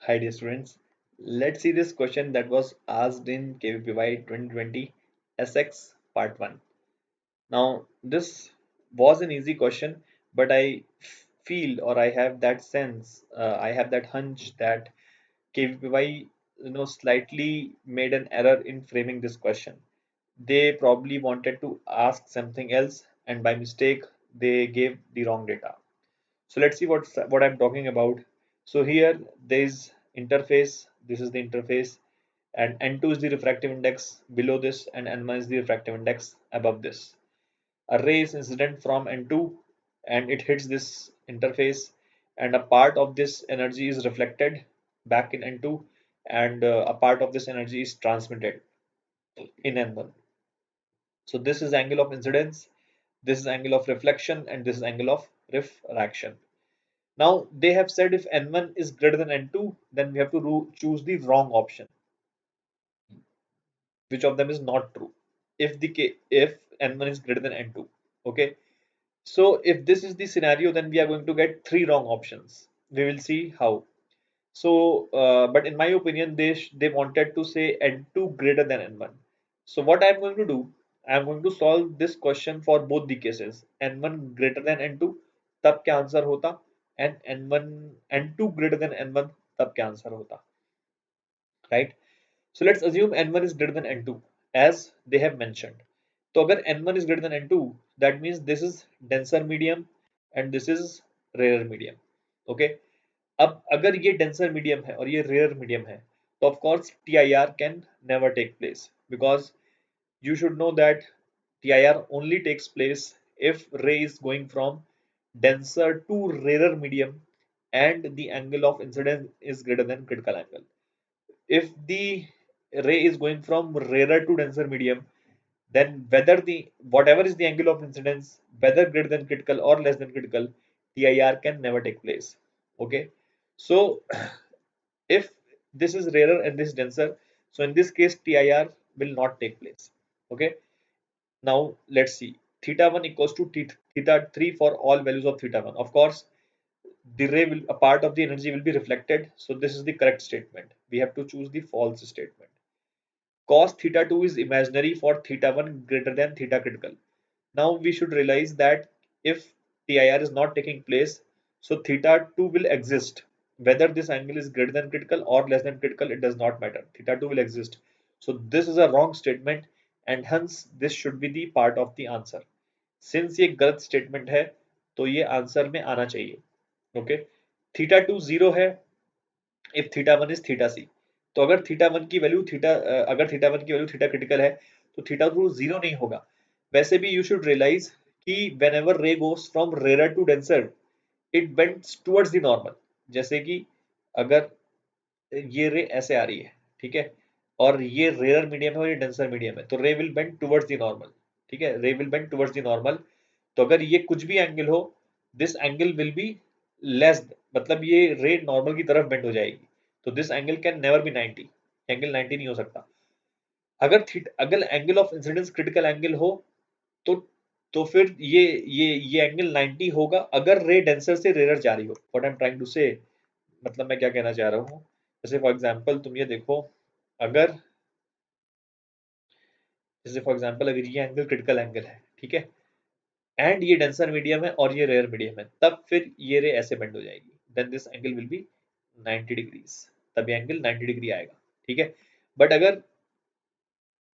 Hi dear students, let's see this question that was asked in KVPY 2020 SX part 1. Now this was an easy question, but I feel or I have that sense, I have that hunch that KVPY slightly made an error in framing this question. They probably wanted to ask something else and by mistake they gave the wrong data. So let's see what I'm talking about. So here there is interface. This is the interface, and N2 is the refractive index below this, and N1 is the refractive index above this. A ray is incident from N2, and it hits this interface, and a part of this energy is reflected back in N2, and a part of this energy is transmitted in N1. So this is angle of incidence, this is angle of reflection, and this is angle of refraction. Now they have said if n1 is greater than n2, then we have to choose the wrong option. Which of them is not true? If n1 is greater than n2, okay. So if this is the scenario, then we are going to get three wrong options. We will see how. So, but in my opinion, they wanted to say n2 greater than n1. So what I am going to do, I am going to solve this question for both the cases. n1 greater than n2, तब क्या answer होता, and n2 greater than n1, तब क्या answer होता, right? So let's assume n1 is greater than n2 as they have mentioned. तो अगर n1 is greater than n2, that means this is denser medium and this is rarer medium. Okay. अब अगर ये denser medium है और ये rarer medium है, तो of course TIR can never take place, because you should know that TIR only takes place if ray is going from denser to rarer medium and the angle of incidence is greater than critical angle. If the ray is going from rarer to denser medium, then whether the whatever is the angle of incidence, whether greater than critical or less than critical, TIR can never take place. Okay, so if this is rarer and this is denser, so in this case TIR will not take place. Okay, now let's see, theta 1 equals to theta 3 for all values of theta 1. Of course, the ray will, a part of the energy will be reflected, so this is the correct statement. We have to choose the false statement. Cos theta 2 is imaginary for theta 1 greater than theta critical. Now we should realize that if TIR is not taking place, so theta 2 will exist. Whether this angle is greater than critical or less than critical, it does not matter. Theta 2 will exist. So this is a wrong statement and hence this should be the part of the answer. Since ये गलत statement है, तो ये answer में आना चाहिए. Okay. Theta 2 0 है if theta 1 is theta c. तो अगर थीटा 1 की वैल्यू थीटा क्रिटिकल है, तो थीटा 2 जीरो नहीं होगा. वैसे भी यू शुड रियलाइज कि whenever ray goes from rarer to denser, it bends towards the normal. जैसे कि अगर ये रे ऐसे आ रही है, ठीक है, और ये रेयर मीडियम है और ये डेंसर मीडियम है, तो रे will bend towards the normal. ठीक है, रे will bend towards the normal. तो अगर ये कुछ भी एंगल हो, this angle will be less, मतलब ये रे नॉर्मल की तरफ बेंड हो जाएगी. तो this angle can never B 90. Angle 90 नहीं हो सकता. अगर angle of incidence critical angle हो, तो तो फिर ये एंगल 90 होगा अगर रे डेंसर से रेयर जा रही हो. What I am trying to say, मतलब मैं क्या कहना चाह रहा हूँ, जैसे फॉर एग्जांपल तुम ये देखो, अगर जैसे फॉर एग्जांपल अगर ये एंगल क्रिटिकल एंगल है, ठीक है, एंड ये डेंसर मीडियम है और ये रेयर मीडियम है, तब फिर ये रे ऐसे बेंड हो जाएगी. Then this angle will be 90 degrees. तब ये एंगल 90 डिग्री आएगा. ठीक है, बट अगर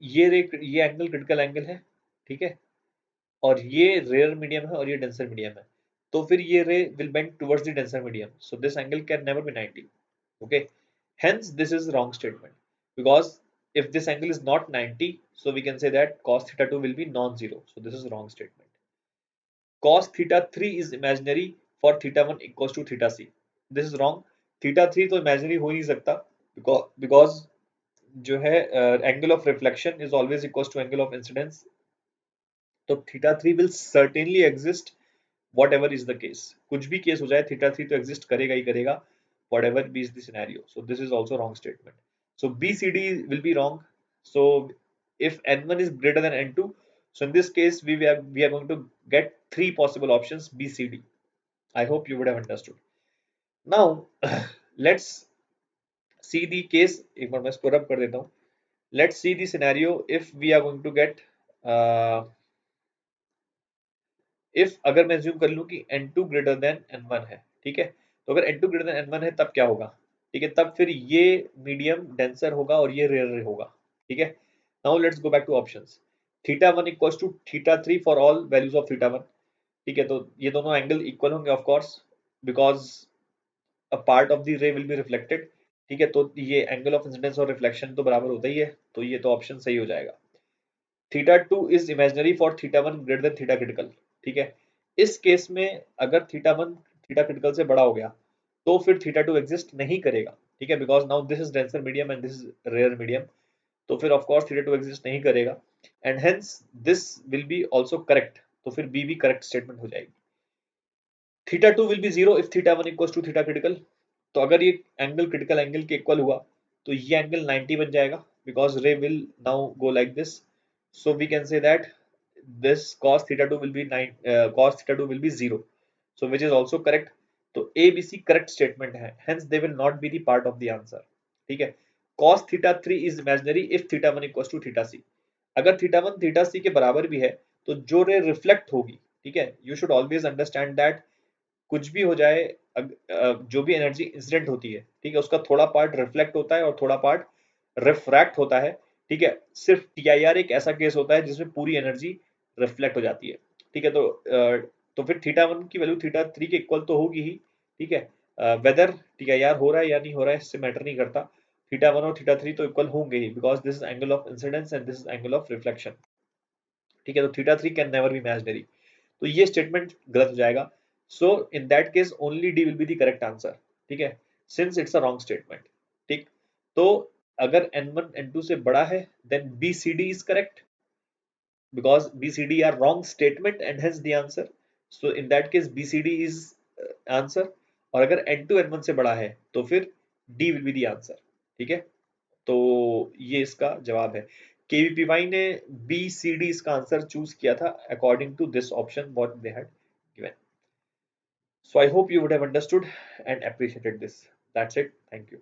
ये एंगल क्रिटिकल एंगल है, ठीक है, और ये रेयर मीडियम है और ये डेंसर मीडियम है, तो फिर ये रे will bend towards the denser medium. So this angle can never B 90. Okay, hence this is wrong statement, because if this angle is not 90, so we can say that cos theta 2 will be non-zero. So this is wrong statement. Cos theta 3 is imaginary for theta 1 equals to theta c. This is wrong. Theta 3 तो imaginary हो ही नहीं सकता, because जो है angle of reflection is always equals to angle of incidence. तो theta 3 will certainly exist whatever is the case. कुछ भी case हो जाए, theta 3 तो exist करेगा ही करेगा, whatever be is the scenario. So this is also wrong statement. So B, C, D will be wrong. So if n1 is greater than n2, so in this case we are going to get three possible options B, C, D. I hope you would have understood. Now let's see the case, एक बार मैं इसको रब कर देता हूँ. Let's see the scenario if we are going to get if अगर मैं assume कर लूं कि n2 greater than n1 है, ठीक है, तो अगर n2 greater than n1 है तब क्या होगा, ठीक है, तब फिर ये मीडियम डेंसर होगा और ये रेयर होगा, ठीक है. Now let's go back to options. Theta 1 equals to theta 3 for all values of theta 1, ठीक है, तो ये दोनों एंगल इक्वल होंगे of course, because a part of the ray will be reflected, ठीक है, तो ये एंगल ऑफ इंसिडेंस और रिफ्लेक्शन तो बराबर होता ही है, तो ये तो ऑप्शन सही हो जाएगा. Theta 2 is imaginary for theta 1 greater than theta critical, ठीक है. इस केस में अगर थीटा 1 थीटा क्रिटिकल से बड़ा हो गया तो फिर थीटा 2 एग्जिस्ट नहीं करेगा, ठीक है, because now this is denser medium and this is rare medium, तो फिर ऑफ कोर्स थीटा 2 एग्जिस्ट नहीं करेगा and hence this will be also correct, तो फिर बी भी करेक्ट स्टेटमेंट हो जाएगी. Theta 2 will be zero if theta 1 equals to theta critical, तो अगर ये एंगल क्रिटिकल एंगल के इक्वल हुआ तो ये एंगल 90 बन जाएगा, because ray will now go like this, so we can say that this cos theta 2 will be 9 cos theta 2 will be 0, so which is also correct. तो a b c correct statement है, hence they will not be the part of the answer, ठीक है. cos theta 3 is imaginary if theta 1 equals to theta c, अगर theta 1 theta c के बराबर भी है तो जो रे रिफ्लेक्ट होगी, ठीक है, you should always understand that कुछ भी हो जाए, जो भी एनर्जी इंसिडेंट होती है, ठीक है, उसका थोड़ा पार्ट रिफ्लेक्ट होता है और थोड़ा पार्ट रिफ्रैक्ट होता है, ठीक है. सिर्फ टीआईआर एक ऐसा केस होता है जिसमें पूरी एनर्जी रिफ्लेक्ट हो जाती है, ठीक है, तो फिर थीटा 1 की वैल्यू थीटा 3 के इक्वल तो होगी ही, ठीक है. वेदर टीआईआर हो रहा है या नहीं हो रहा है इससे मैटर नहीं करता, थीटा 1 और थीटा 3 तो इक्वल होंगे ही, because this is angle of incidence and this is angle of reflection, ठीक है, तो theta 3 can never be imaginary, तो ये स्टेटमेंट गलत हो जाएगा. So in that case only d will be the correct answer, ठीक है, since it's a wrong statement, ठीक. तो अगर n1 n2 से बड़ा है then b C d is correct, because bcd are wrong statement and hence the answer, so in that case bcd is answer. और अगर n2 n1 से बड़ा है तो फिर d will be the answer, ठीक है, तो ये इसका जवाब है. केवीपीवाई ने बी सी डी इसका आंसर चूज किया था according to this option what they had given. So I hope you would have understood and appreciated this. That's it. Thank you.